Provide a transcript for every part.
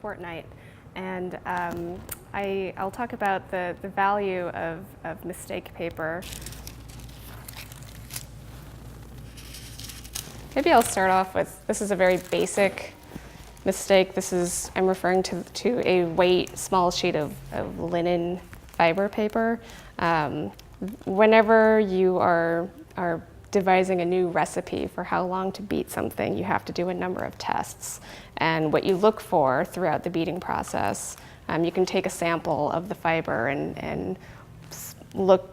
Fortnight, and I'll talk about the value of mistake paper. Maybe I'll start off with, this is a very basic mistake. I'm referring to a weight, small sheet of linen fiber paper. Whenever you are devising a new recipe for how long to beat something, you have to do a number of tests. And what you look for throughout the beating process, you can take a sample of the fiber and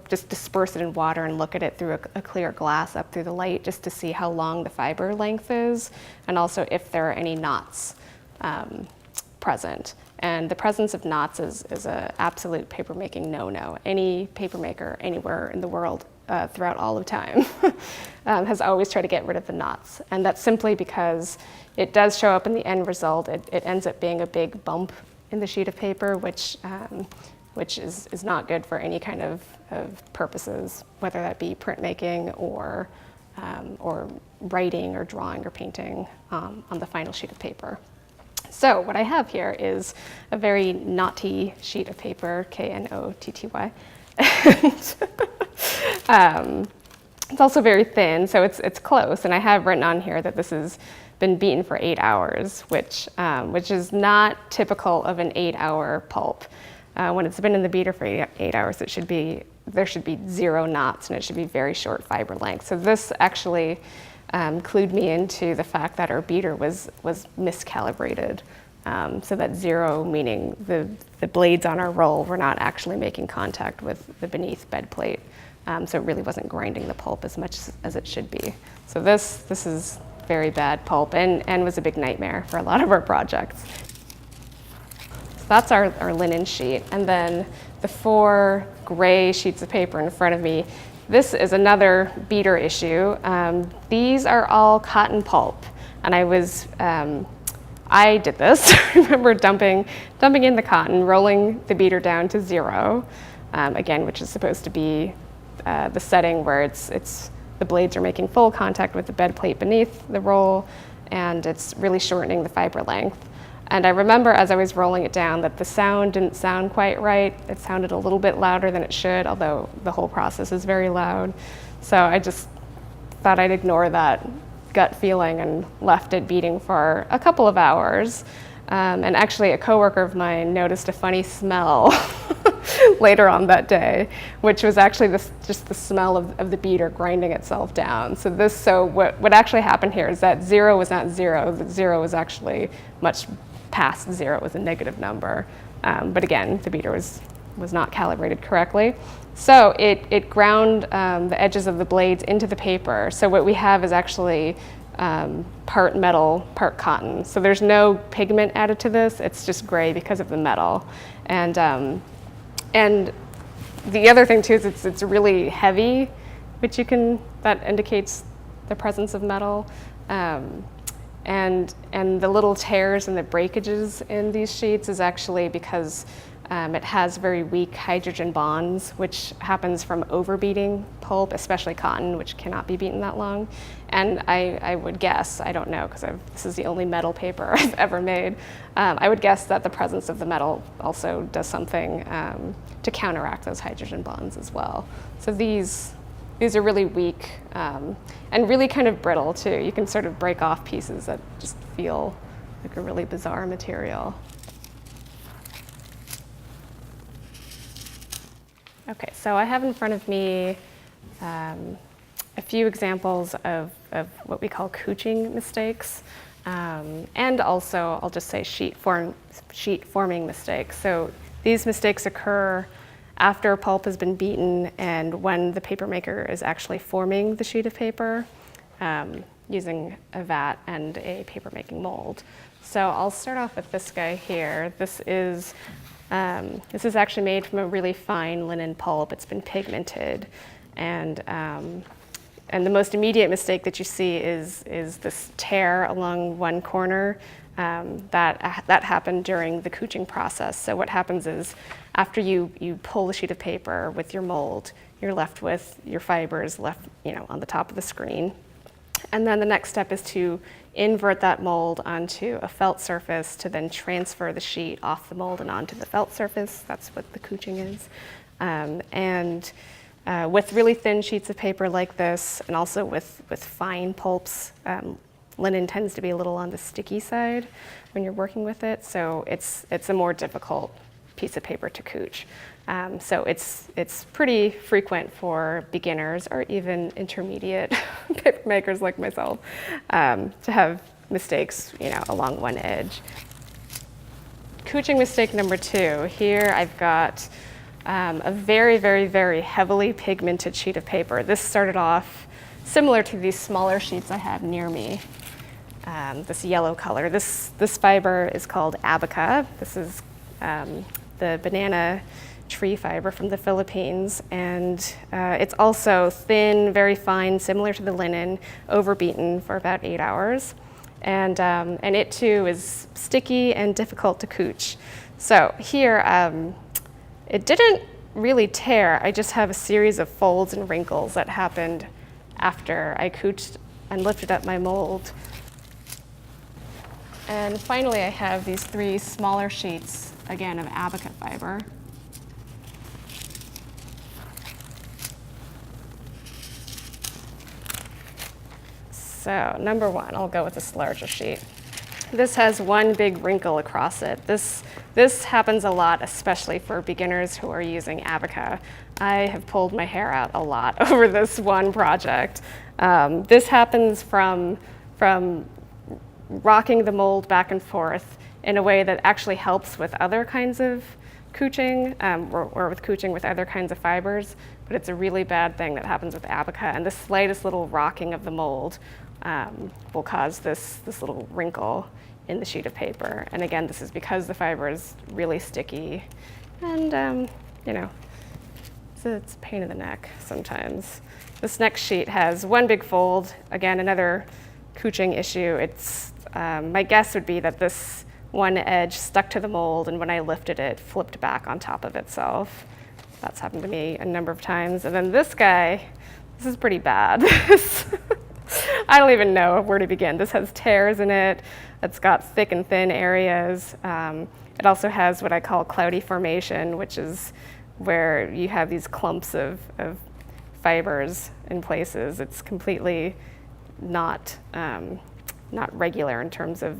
just disperse it in water and look at it through a clear glass up through the light just to see how long the fiber length is, and also if there are any knots present. And the presence of knots is an absolute papermaking no-no. Any papermaker anywhere in the world throughout all of time has always tried to get rid of the knots. And that's simply because it does show up in the end result. It ends up being a big bump in the sheet of paper, which is not good for any kind of purposes, whether that be printmaking or writing or drawing or painting on the final sheet of paper. So what I have here is a very knotty sheet of paper, K-N-O-T-T-Y. It's also very thin, so it's close, and I have written on here that this has been beaten for 8 hours, which is not typical of an 8-hour pulp. When it's been in the beater for 8 hours, there should be 0 knots, and it should be very short fiber length. So this actually clued me into the fact that our beater was miscalibrated. So that 0 meaning the blades on our roll were not actually making contact with the beneath bed plate. So it really wasn't grinding the pulp as much as it should be. So this is very bad pulp and was a big nightmare for a lot of our projects. So that's our linen sheet. And then the 4 gray sheets of paper in front of me, this is another beater issue. These are all cotton pulp. And I did this. I remember dumping in the cotton, rolling the beater down to 0, again, which is supposed to be the setting where the blades are making full contact with the bed plate beneath the roll, and it's really shortening the fiber length. And I remember as I was rolling it down that the sound didn't sound quite right. It sounded a little bit louder than it should, although the whole process is very loud. So I just thought I'd ignore that gut feeling and left it beating for a couple of hours. And actually a coworker of mine noticed a funny smell later on that day, which was actually just the smell of the beater grinding itself down. So what actually happened here is that 0 was not 0. The 0 was actually much past 0. It was a negative number. But again, the beater was not calibrated correctly. So it ground the edges of the blades into the paper. So what we have is actually part metal, part cotton. So there's no pigment added to this. It's just gray because of the metal. And the other thing too is it's really heavy, that indicates the presence of metal. And the little tears and the breakages in these sheets is actually because it has very weak hydrogen bonds, which happens from overbeating pulp, especially cotton, which cannot be beaten that long. And I would guess, I don't know, because this is the only metal paper I've ever made, I would guess that the presence of the metal also does something to counteract those hydrogen bonds as well. So these are really weak and really kind of brittle too. You can sort of break off pieces that just feel like a really bizarre material. Okay, so I have in front of me a few examples of what we call couching mistakes, and also I'll just say sheet forming mistakes. So these mistakes occur after pulp has been beaten and when the papermaker is actually forming the sheet of paper using a vat and a papermaking mold. So I'll start off with this guy here. This is actually made from a really fine linen pulp. It's been pigmented, and the most immediate mistake that you see is this tear along one corner that happened during the couching process. So what happens is after you pull the sheet of paper with your mold, you're left with your fibers on the top of the screen. And then the next step is to invert that mold onto a felt surface to then transfer the sheet off the mold and onto the felt surface. That's what the couching is. With really thin sheets of paper like this, and also with fine pulps, linen tends to be a little on the sticky side when you're working with it, so it's a more difficult piece of paper to couch. So it's pretty frequent for beginners or even intermediate paper makers like myself to have mistakes, along one edge. Couching mistake number 2. Here I've got a very, very, very heavily pigmented sheet of paper. This started off similar to these smaller sheets I have near me. This yellow color. This fiber is called abaca. This is the banana tree fiber from the Philippines, and it's also thin, very fine, similar to the linen, overbeaten for about 8 hours. And it too is sticky and difficult to couch. So here, it didn't really tear. I just have a series of folds and wrinkles that happened after I couched and lifted up my mold. And finally, I have these 3 smaller sheets, again, of abaca fiber. So number 1, I'll go with this larger sheet. This has one big wrinkle across it. This happens a lot, especially for beginners who are using abaca. I have pulled my hair out a lot over this one project. This happens from rocking the mold back and forth in a way that actually helps with other kinds of couching, or with couching with other kinds of fibers, but it's a really bad thing that happens with abaca, and the slightest little rocking of the mold will cause this little wrinkle in the sheet of paper. And again, this is because the fiber is really sticky, and so it's a pain in the neck sometimes. This next sheet has one big fold, again, another couching issue. It's my guess would be that this one edge stuck to the mold, and when I lifted it, flipped back on top of itself. That's happened to me a number of times. And then this guy, this is pretty bad. I don't even know where to begin. This has tears in it. It's got thick and thin areas. It also has what I call cloudy formation, which is where you have these clumps of fibers in places. It's completely not regular in terms of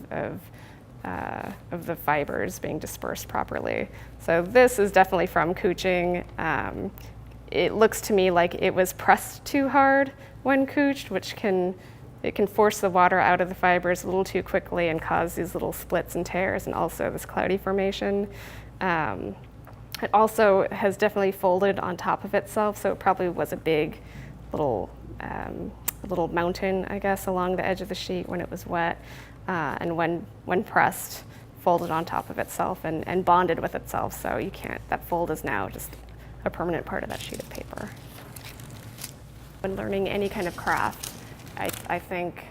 the fibers being dispersed properly. So this is definitely from couching. It looks to me like it was pressed too hard when couched, which can force the water out of the fibers a little too quickly and cause these little splits and tears, and also this cloudy formation. It also has definitely folded on top of itself, so it probably was a big little mountain, I guess, along the edge of the sheet when it was wet, and when pressed, folded on top of itself and bonded with itself, so you can't, that fold is now just a permanent part of that sheet of paper. When learning any kind of craft, I think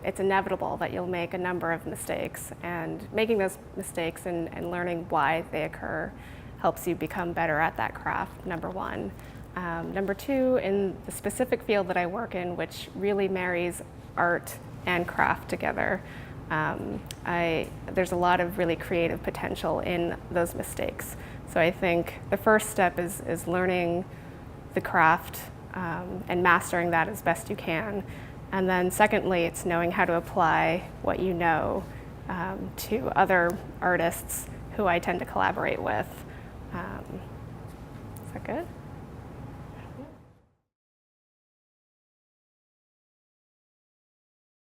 it's inevitable that you'll make a number of mistakes, and making those mistakes and learning why they occur helps you become better at that craft, number 1. Number 2, in the specific field that I work in, which really marries art and craft together, there's a lot of really creative potential in those mistakes. So I think the first step is learning the craft and mastering that as best you can. And then secondly, it's knowing how to apply what you know to other artists who I tend to collaborate with. Is that good?